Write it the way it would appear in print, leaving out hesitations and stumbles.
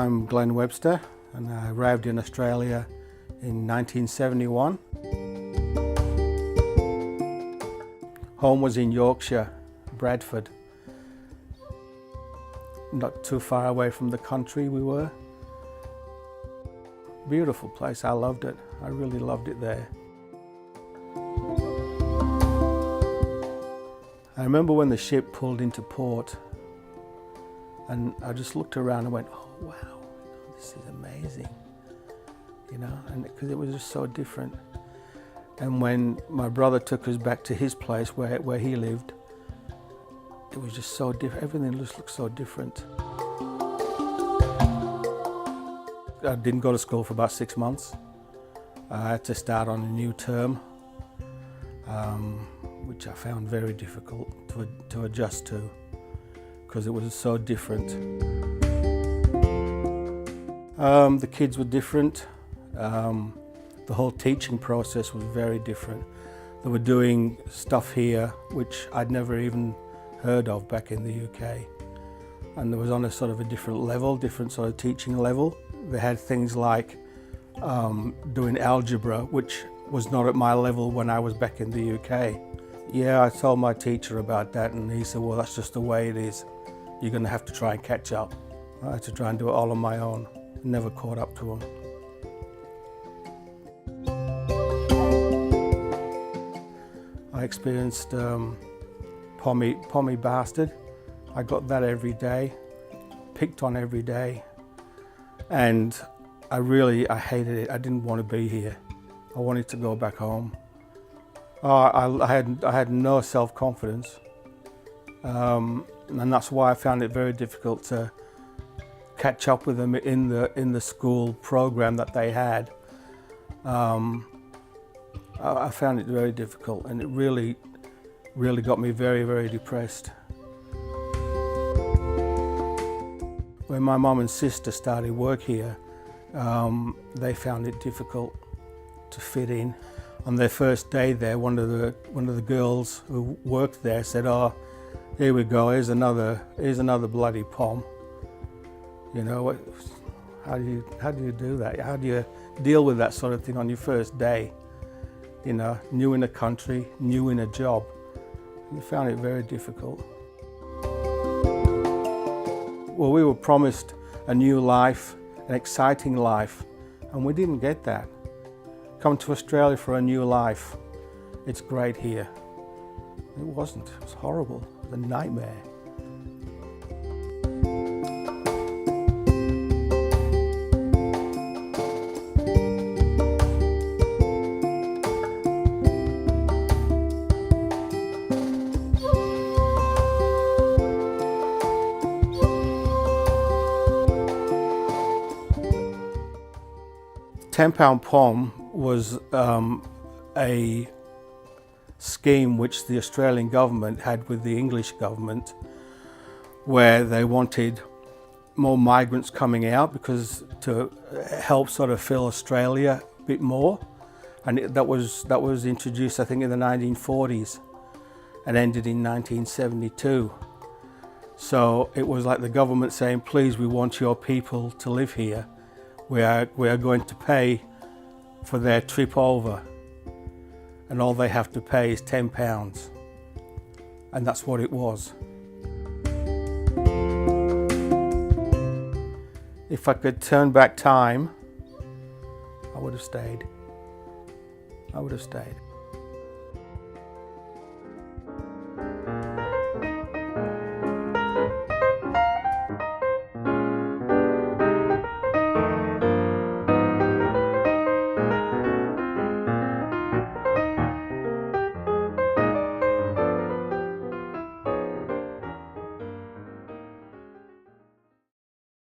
I'm Glenn Webster and I arrived in Australia in 1971. Home was in Yorkshire, Bradford. Not too far away from the country we were. Beautiful place, I loved it. I really loved it there. I remember when the ship pulled into port and I just looked around and went, oh wow, this is amazing, and because it was just so different. And when my brother took us back to his place where he lived, it was just so different. Everything just looked so different. I didn't go to school for about 6 months. I had to start on a new term, which I found very difficult to adjust to because it was so different. The kids were different. The whole teaching process was very different. They were doing stuff here which I'd never even heard of back in the UK. And there was on a sort of a different level, different sort of teaching level. They had things like doing algebra, which was not at my level when I was back in the UK. Yeah, I told my teacher about that and he said, well, that's just the way it is. You're going to have to try and catch up. I had to try and do it all on my own. Never caught up to them. I experienced pommy bastard. I got that every day, picked on every day, and I hated it. I didn't want to be here. I wanted to go back home. I had no self-confidence, and that's why I found it very difficult to catch up with them in the school program that they had. I found it very difficult, and it really got me very, very depressed. When my mum and sister started work here, they found it difficult to fit in. On their first day there, one of the girls who worked there said, "Oh, here we go. Here's another bloody pom." How do you do that? How do you deal with that sort of thing on your first day? New in a country, new in a job. You found it very difficult. Well, we were promised a new life, an exciting life, and we didn't get that. Come to Australia for a new life. It's great here. It wasn't. It was horrible. It was a nightmare. £10 POM was a scheme which the Australian government had with the English government, where they wanted more migrants coming out because to help sort of fill Australia a bit more, and that was introduced, I think, in the 1940s and ended in 1972. So it was like the government saying, please, we want your people to live here. We are going to pay for their trip over, and all they have to pay is £10. And that's what it was. If I could turn back time, I would have stayed. I would have stayed.